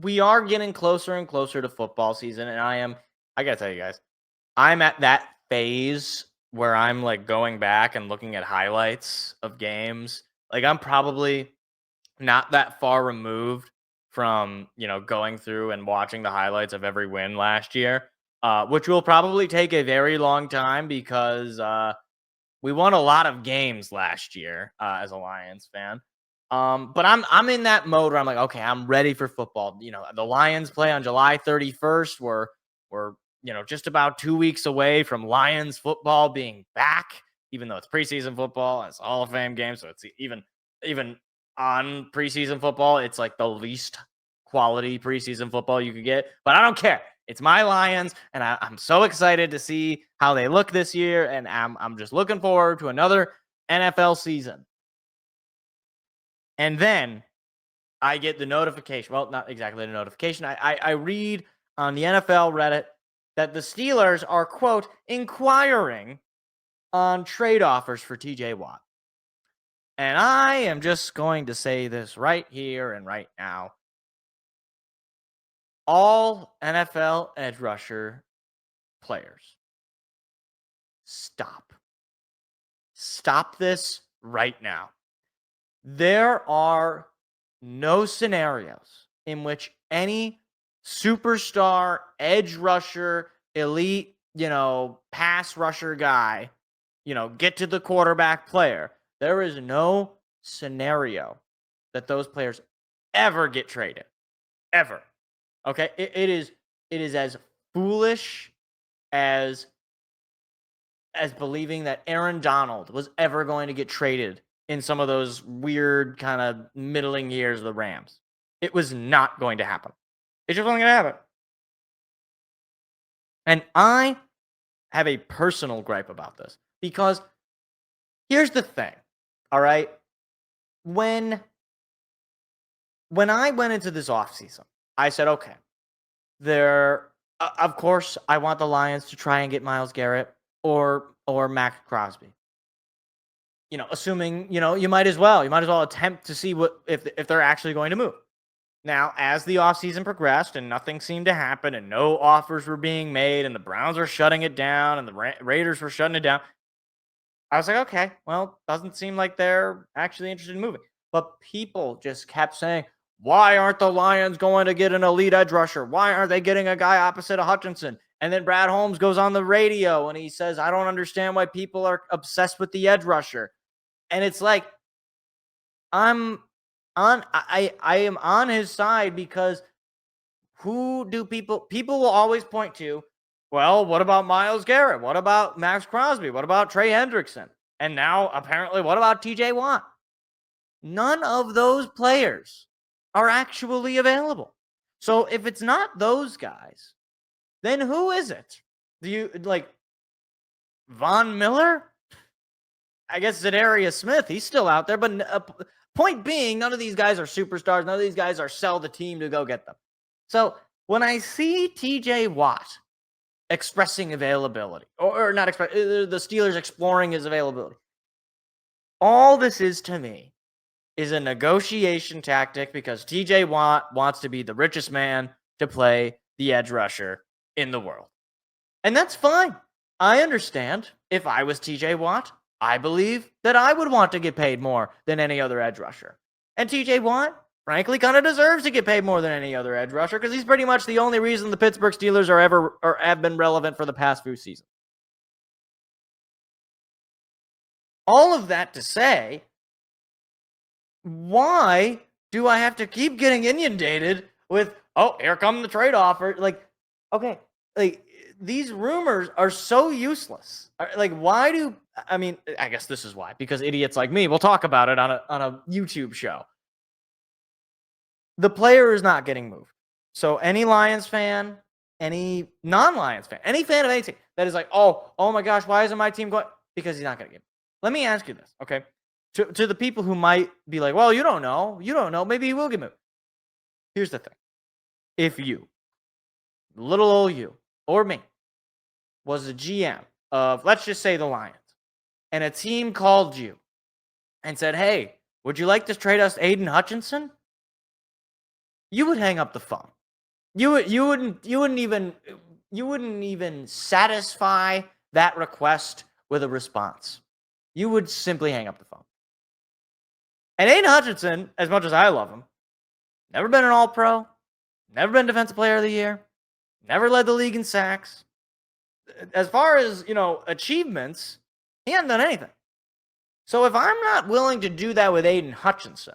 we are getting closer and closer to football season, and I gotta tell you guys, I'm at that phase where I'm like going back and looking at highlights of games. Like I'm probably not that far removed from, going through and watching the highlights of every win last year, which will probably take a very long time because we won a lot of games last year as a Lions fan. But I'm in that mode where I'm like, okay, I'm ready for football. The Lions play on July 31st. We're just about 2 weeks away from Lions football being back, even though it's preseason football and it's a Hall of Fame game. So it's even on preseason football, it's like the least quality preseason football you could get. But I don't care. It's my Lions, and I'm so excited to see how they look this year, and I'm just looking forward to another NFL season. And then I get the notification. Well, not exactly the notification. I read on the NFL Reddit that the Steelers are, quote, inquiring on trade offers for TJ Watt. And I am just going to say this right here and right now. All NFL edge rusher players, stop. Stop this right now. There are no scenarios in which any superstar edge rusher, elite, pass rusher guy, get to the quarterback player. There is no scenario that those players ever get traded. Ever. Okay? It is as foolish as believing that Aaron Donald was ever going to get traded in some of those weird kind of middling years of the Rams. It was not going to happen. It just wasn't going to happen. And I have a personal gripe about this because here's the thing, all right? When I went into this offseason, I said, okay, of course, I want the Lions to try and get Myles Garrett or Max Crosby. Assuming, you might as well attempt to see what if they're actually going to move. Now, as the offseason progressed and nothing seemed to happen and no offers were being made and the Browns were shutting it down and the Raiders were shutting it down, I was like, okay, well, doesn't seem like they're actually interested in moving. But people just kept saying, why aren't the Lions going to get an elite edge rusher? Why aren't they getting a guy opposite of Hutchinson? And then Brad Holmes goes on the radio and he says, I don't understand why people are obsessed with the edge rusher. And it's like, I am on his side because who do people will always point to? Well, what about Myles Garrett? What about Max Crosby? What about Trey Hendrickson? And now apparently, what about TJ Watt? None of those players are actually available. So if it's not those guys, then who is it? Do you like Von Miller? I guess Zadarius Smith, he's still out there. But point being, none of these guys are superstars. None of these guys are sell the team to go get them. So when I see TJ Watt expressing availability, or not express, the Steelers exploring his availability, all this is to me is a negotiation tactic because TJ Watt wants to be the richest man to play the edge rusher in the world. And that's fine. I understand. If I was TJ Watt, I believe that I would want to get paid more than any other edge rusher. And TJ Watt, frankly, kind of deserves to get paid more than any other edge rusher because he's pretty much the only reason the Pittsburgh Steelers have been relevant for the past few seasons. All of that to say, why do I have to keep getting inundated with, oh, here come the trade offer? Like, okay, like these rumors are so useless. Like, why do, I mean, I guess this is why, because idiots like me will talk about it on a YouTube show. The player is not getting moved. So any Lions fan, any non-Lions fan, any fan of any team that is like, oh my gosh, why isn't my team going? Because he's not going to get moved. Let me ask you this, okay? To the people who might be like, well, you don't know, maybe he will get moved. Here's the thing. If you, little old you, or me, was a GM of, let's just say the Lions, and a team called you and said, hey, would you like to trade us Aiden Hutchinson? you would hang up the phone. You wouldn't even satisfy that request with a response. You would simply hang up the phone. And Aiden Hutchinson, as much as I love him, never been an All-Pro, never been Defensive Player of the Year, never led the league in sacks. As far as, achievements, he hasn't done anything. So if I'm not willing to do that with Aiden Hutchinson,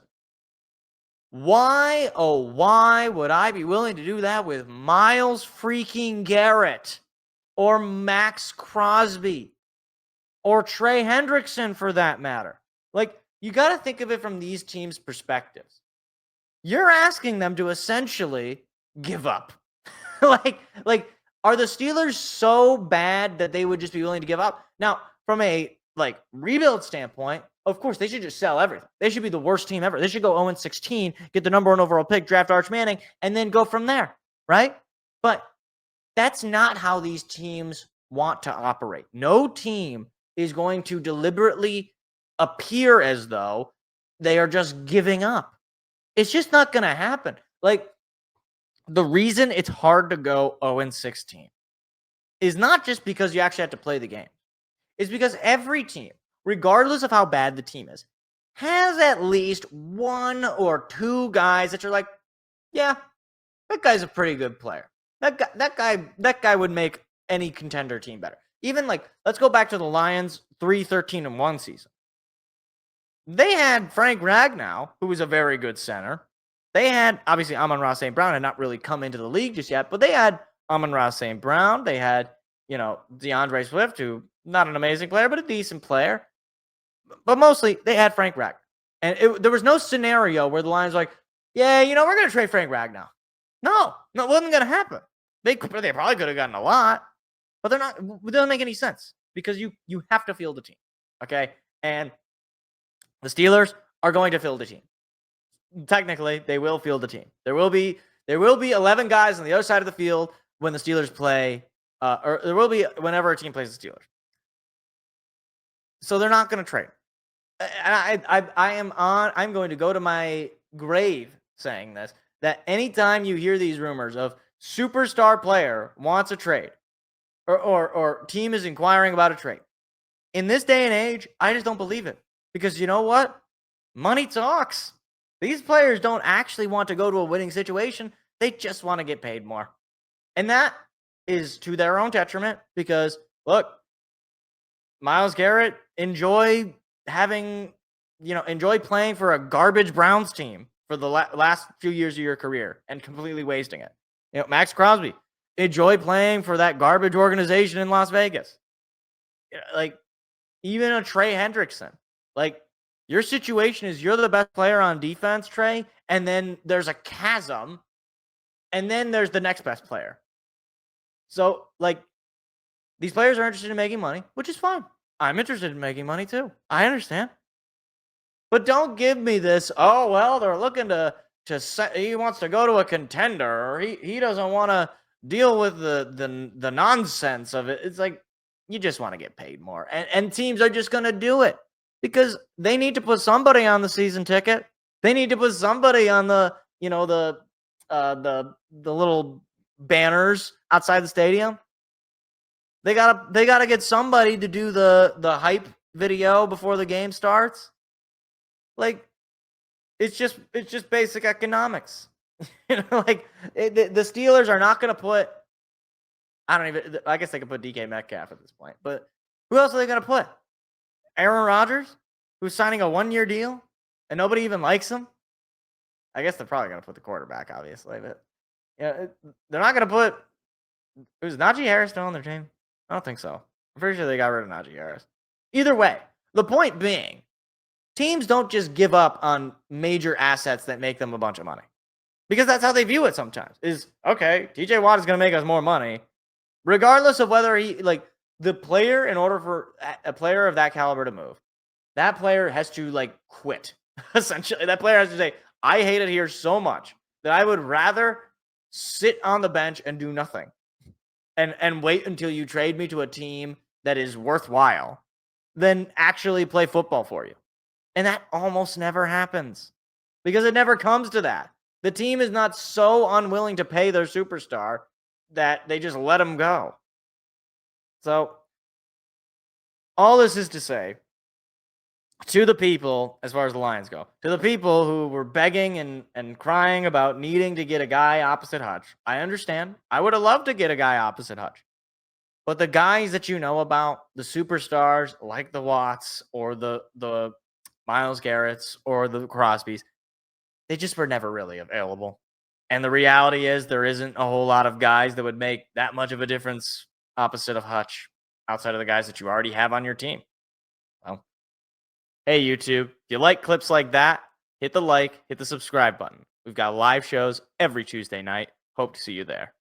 why, oh, why would I be willing to do that with Myles freaking Garrett or Max Crosby or Trey Hendrickson for that matter? Like, you got to think of it from these teams' perspectives. You're asking them to essentially give up. like, are the Steelers so bad that they would just be willing to give up? Now, from a rebuild standpoint, of course, they should just sell everything. They should be the worst team ever. They should go 0-16, get the number 1 overall pick, draft Arch Manning, and then go from there, right? But that's not how these teams want to operate. No team is going to deliberately appear as though they are just giving up. It's just not going to happen. The reason it's hard to go 0-16 is not just because you actually have to play the game. It's because every team, regardless of how bad the team is, has at least 1 or 2 guys that you're like, yeah, that guy's a pretty good player. That guy would make any contender team better. Even let's go back to the Lions 3-13-1 season. They had Frank Ragnow, who was a very good center. They had, obviously, Amon-Ra St. Brown had not really come into the league just yet, but they had Amon-Ra St. Brown. They had, DeAndre Swift, who not an amazing player, but a decent player. But mostly, they had Frank Ragnow. And there was no scenario where the Lions were like, yeah, we're going to trade Frank Ragnow. No, it wasn't going to happen. They probably could have gotten a lot, but they're not. It doesn't make any sense because you have to field the team, okay? And the Steelers are going to field the team. Technically, they will field the team. There will be 11 guys on the other side of the field when the Steelers play, or there will be whenever a team plays the Steelers. So they're not going to trade. And I'm going to go to my grave saying this, that anytime you hear these rumors of superstar player wants a trade or team is inquiring about a trade, in this day and age, I just don't believe it. Because you know what? Money talks. These players don't actually want to go to a winning situation. They just want to get paid more. And that is to their own detriment because, look, Myles Garrett, enjoy playing for a garbage Browns team for the last few years of your career and completely wasting it. Max Crosby, enjoy playing for that garbage organization in Las Vegas. Even a Trey Hendrickson. Your situation is you're the best player on defense, Trey, and then there's a chasm, and then there's the next best player. So, these players are interested in making money, which is fine. I'm interested in making money too. I understand. But don't give me this, oh, well, they're looking to he wants to go to a contender, or he doesn't want to deal with the nonsense of it. It's like, you just want to get paid more. And teams are just going to do it because they need to put somebody on the season ticket. They need to put somebody on the little banners outside the stadium. They gotta get somebody to do the hype video before the game starts. It's just basic economics. The Steelers are not going to put. I guess they could put DK Metcalf at this point, but who else are they going to put? Aaron Rodgers, who's signing a 1-year deal, and nobody even likes him. I guess they're probably going to put the quarterback, obviously, but they're not going to put. Is Najee Harris still on their team? I don't think so. I'm pretty sure they got rid of Najee Harris. Either way, the point being, teams don't just give up on major assets that make them a bunch of money. Because that's how they view it sometimes. Is, okay, TJ Watt is going to make us more money. Regardless of whether the player, in order for a player of that caliber to move, that player has to, quit. Essentially, that player has to say, I hate it here so much that I would rather sit on the bench and do nothing. And wait until you trade me to a team that is worthwhile than actually play football for you. And that almost never happens because it never comes to that. The team is not so unwilling to pay their superstar that they just let him go. So, all this is to say, to the people, as far as the Lions go, to the people who were begging and crying about needing to get a guy opposite Hutch, I understand. I would have loved to get a guy opposite Hutch. But the guys that you know about, the superstars like the Watts or the Miles Garrett's or the Crosbys, they just were never really available. And the reality is there isn't a whole lot of guys that would make that much of a difference opposite of Hutch, outside of the guys that you already have on your team. Well, hey, YouTube, if you like clips like that, hit the like, hit the subscribe button. We've got live shows every Tuesday night. Hope to see you there.